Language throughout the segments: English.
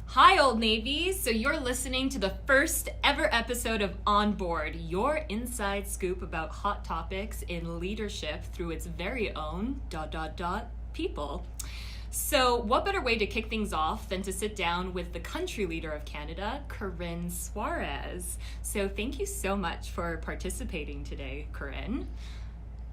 Hi, Old Navy. So you're listening to the first ever episode of ONboard, your inside scoop about hot topics in leadership through its very own ... people. So what better way to kick things off than to sit down with the country leader of Canada, Corinne Suarez. So thank you so much for participating today, Corinne.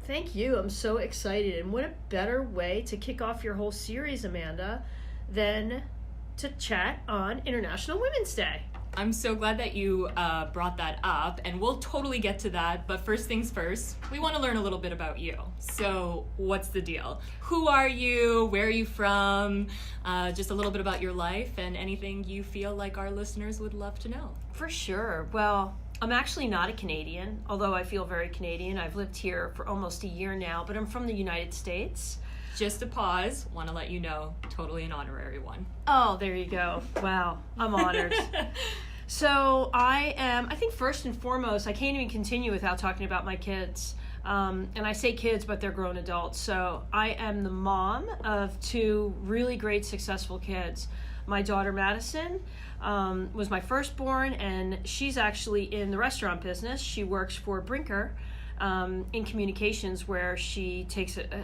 Thank you. I'm so excited. And what a better way to kick off your whole series, Amanda, than to chat on International Women's Day. I'm so glad that you brought that up, and we'll totally get to that. But first things first, we want to learn a little bit about you. So what's the deal? Who are you? Where are you from? Just a little bit about your life and anything you feel like our listeners would love to know. For sure. Well, I'm actually not a Canadian, although I feel very Canadian. I've lived here for almost a year now, but I'm from the United States. Just a pause, want to let you know, totally an honorary one. Oh, there you go. Wow, I'm honored. So I think first and foremost, I can't even continue without talking about my kids. And I say kids, but they're grown adults. So I am the mom of two really great, successful kids. My daughter, Madison, was my firstborn, and she's actually in the restaurant business. She works for Brinker in communications, where she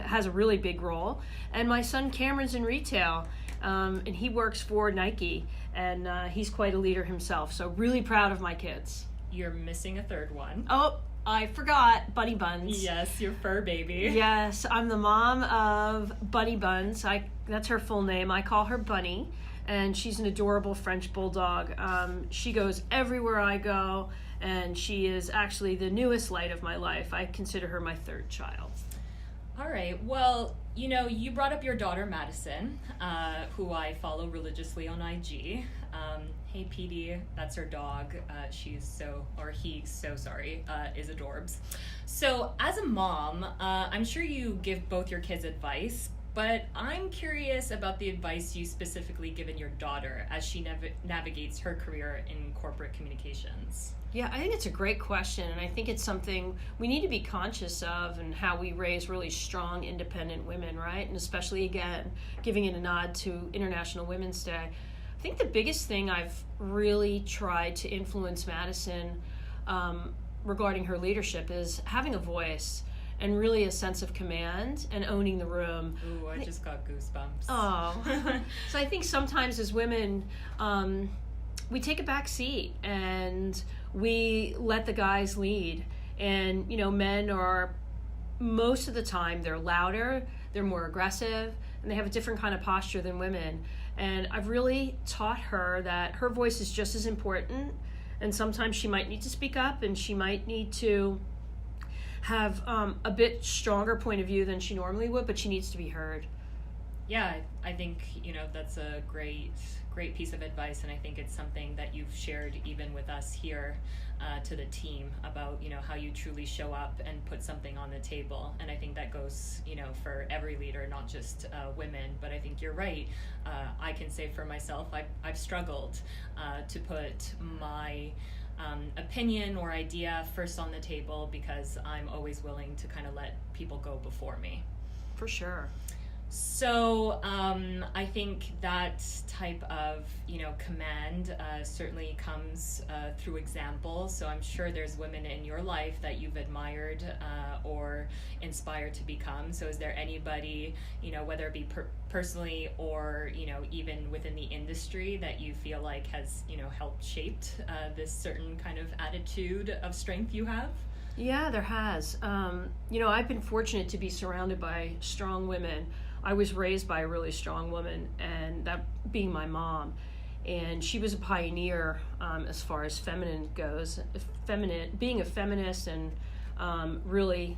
has a really big role. And my son Cameron's in retail, and he works for Nike, and he's quite a leader himself. So really proud of my kids. You're missing a third one. Oh, I forgot Bunny Buns. Yes, your fur baby. Yes, I'm the mom of Bunny Buns. That's her full name. I call her Bunny, and she's an adorable French bulldog. She goes everywhere I go, and she is actually the newest light of my life. I consider her my third child. All right. Well, you brought up your daughter, Madison, who I follow religiously on IG. Hey, PD, that's her dog. He's so is adorbs. So as a mom, I'm sure you give both your kids advice, but I'm curious about the advice you specifically given your daughter as she navigates her career in corporate communications. Yeah, I think it's a great question, and I think it's something we need to be conscious of, and how we raise really strong, independent women, right? And especially, again, giving it a nod to International Women's Day. I think the biggest thing I've really tried to influence Madison regarding her leadership is having a voice and really a sense of command and owning the room. Ooh, I just got goosebumps. Oh. So I think sometimes as women, we take a back seat and we let the guys lead. And, men are, most of the time, they're louder, they're more aggressive, and they have a different kind of posture than women. And I've really taught her that her voice is just as important, and sometimes she might need to speak up, and she might need to have a bit stronger point of view than she normally would, but she needs to be heard. Yeah, I think, that's a great piece of advice, and I think it's something that you've shared even with us here to the team about, how you truly show up and put something on the table. And I think that goes, for every leader, not just women, but I think you're right. I can say for myself, I've struggled to put my opinion or idea first on the table, because I'm always willing to kind of let people go before me. For sure. So I think that type of, command certainly comes through example. So I'm sure there's women in your life that you've admired or inspired to become. So is there anybody, whether it be personally or, even within the industry, that you feel like has, helped shaped this certain kind of attitude of strength you have? Yeah, there has. I've been fortunate to be surrounded by strong women. I was raised by a really strong woman, and that being my mom. And she was a pioneer as far as feminine goes, being a feminist, and really,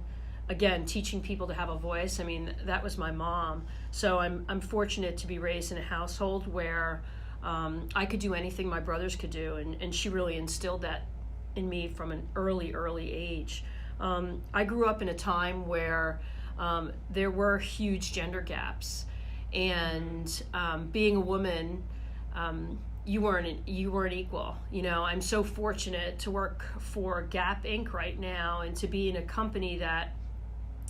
again, teaching people to have a voice. I mean, that was my mom. So I'm fortunate to be raised in a household where I could do anything my brothers could do, and she really instilled that in me from an early age. I grew up in a time where there were huge gender gaps, and being a woman, you weren't equal. I'm so fortunate to work for Gap Inc. right now, and to be in a company that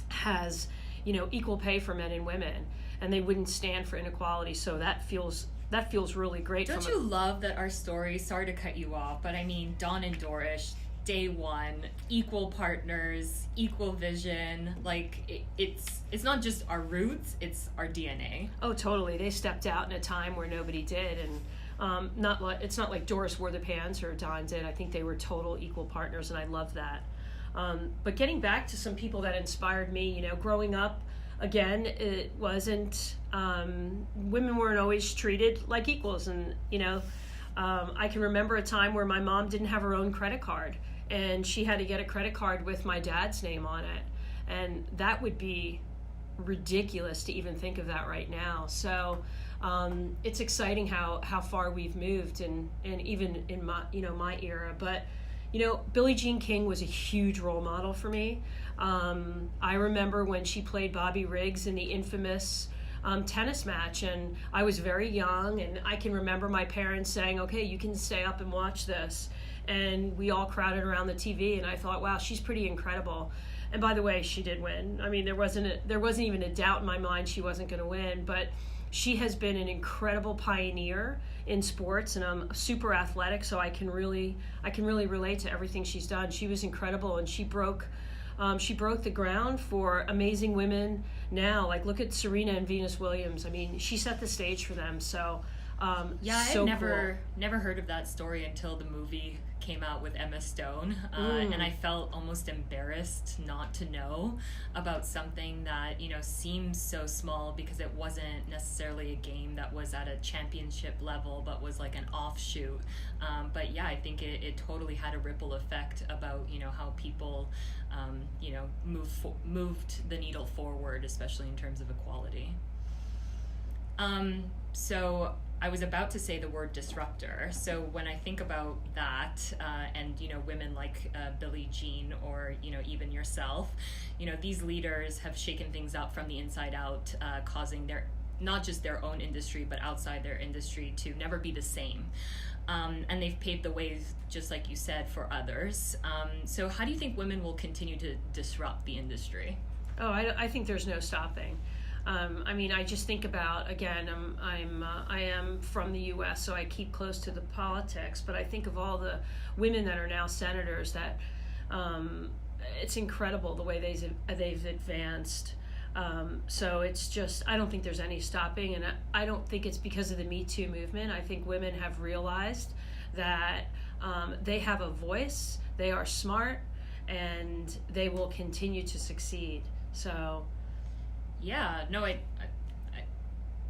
has equal pay for men and women, and they wouldn't stand for inequality. So that feels that feels really great. Don't you love that our story, sorry to cut you off, but I mean, Dawn and Dorish, day one, equal partners, equal vision. Like, it's not just our roots, it's our DNA. Oh, totally. They stepped out in a time where nobody did, and it's not like Doris wore the pants or Dawn did. I think they were total equal partners, and I love that. But getting back to some people that inspired me, you know, growing up, again, it wasn't, women weren't always treated like equals. And, you know, I can remember a time where my mom didn't have her own credit card, and she had to get a credit card with my dad's name on it. And that would be ridiculous to even think of that right now. So it's exciting how far we've moved, and even in my era. But you know, Billie Jean King was a huge role model for me. I remember when she played Bobby Riggs in the infamous tennis match, and I was very young, and I can remember my parents saying, okay, you can stay up and watch this, and we all crowded around the TV, and I thought, wow, she's pretty incredible. And by the way, she did win. I mean, there wasn't even a doubt in my mind she wasn't going to win, but she has been an incredible pioneer in sports, and I'm super athletic, so I can really relate to everything she's done. She was incredible, and she broke the ground for amazing women now. Like, look at Serena and Venus Williams. I mean, she set the stage for them. So yeah, I had never heard of that story until the movie came out with Emma Stone, and I felt almost embarrassed not to know about something that, you know, seems so small, because it wasn't necessarily a game that was at a championship level, but was like an offshoot. But yeah, I think it totally had a ripple effect about, you know, how people you know, moved the needle forward, especially in terms of equality. So I was about to say the word disruptor. So when I think about that, and, you know, women like Billie Jean, or, you know, even yourself, you know, these leaders have shaken things up from the inside out, causing not just their own industry, but outside their industry to never be the same. And they've paved the way, just like you said, for others. So how do you think women will continue to disrupt the industry? Oh, I think there's no stopping. I mean, I just think about, again, I am from the U.S., so I keep close to the politics, but I think of all the women that are now senators that it's incredible the way they've advanced. So it's just, I don't think there's any stopping, and I don't think it's because of the Me Too movement. I think women have realized that they have a voice, they are smart, and they will continue to succeed. So yeah, no, I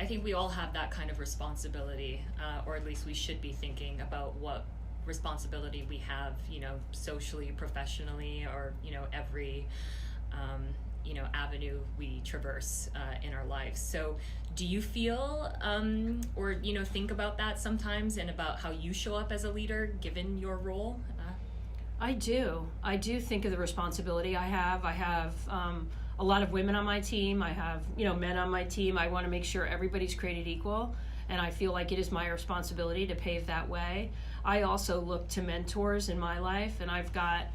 think we all have that kind of responsibility, or at least we should be thinking about what responsibility we have, you know, socially, professionally, or, you know, every you know, avenue we traverse in our lives. So do you feel or, you know, think about that sometimes, and about how you show up as a leader given your role? I do think of the responsibility I have. A lot of women on my team. I have, you know, men on my team. I want to make sure everybody's created equal, and I feel like it is my responsibility to pave that way. I also look to mentors in my life, and I've got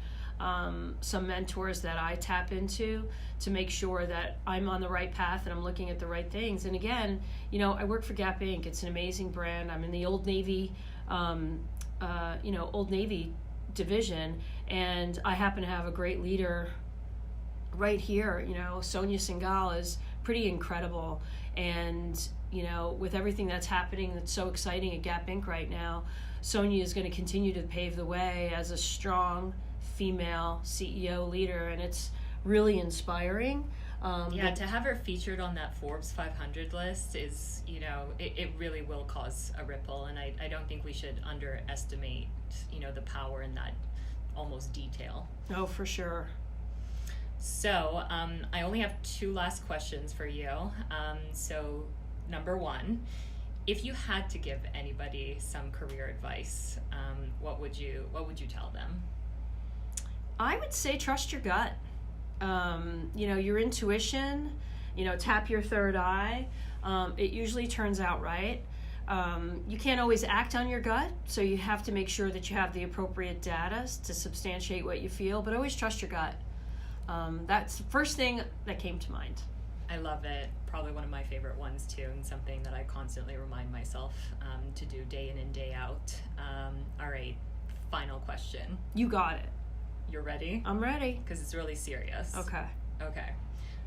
some mentors that I tap into to make sure that I'm on the right path and I'm looking at the right things. And again, you know, I work for Gap Inc. It's an amazing brand. I'm in the Old Navy, Old Navy division, and I happen to have a great leader right here. You know, Sonia Singhal is pretty incredible, and, you know, with everything that's happening that's so exciting at Gap Inc. right now, Sonia is going to continue to pave the way as a strong female CEO leader, and it's really inspiring. To have her featured on that Forbes 500 list is, you know, it really will cause a ripple, and I don't think we should underestimate, you know, the power in that almost detail. Oh, for sure. So I only have two last questions for you. So number one, if you had to give anybody some career advice, what would you tell them? I would say trust your gut. You know, your intuition, you know, tap your third eye. It usually turns out right. You can't always act on your gut, so you have to make sure that you have the appropriate data to substantiate what you feel, but always trust your gut. That's the first thing that came to mind. I love it. Probably one of my favorite ones too, and something that I constantly remind myself to do day in and day out. All right, final question. You got it. You're ready? I'm ready. Because it's really serious. Okay. Okay.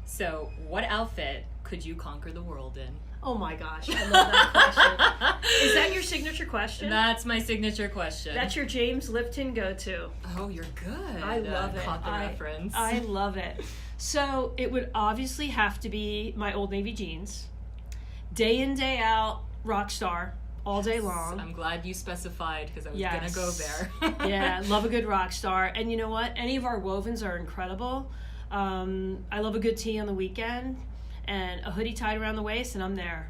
So, what outfit could you conquer the world in? Oh my gosh, I love that question. Is that your signature question? That's my signature question. That's your James Lipton go-to. Oh, you're good. I love it. Caught the reference. I love it. So it would obviously have to be my Old Navy jeans. Day in, day out, rock star, all day long. I'm glad you specified because I was going to go there. Yeah, love a good rock star. And you know what? Any of our wovens are incredible. I love a good tee on the weekend and a hoodie tied around the waist, and I'm there.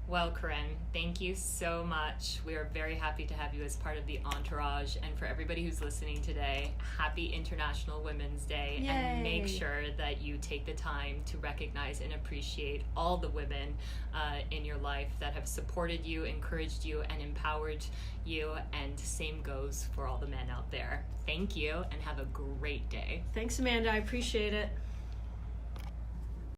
Well, Corinne, thank you so much. We are very happy to have you as part of the entourage. And for everybody who's listening today, happy International Women's Day. Yay. And make sure that you take the time to recognize and appreciate all the women in your life that have supported you, encouraged you, and empowered you. And same goes for all the men out there. Thank you, and have a great day. Thanks, Amanda. I appreciate it.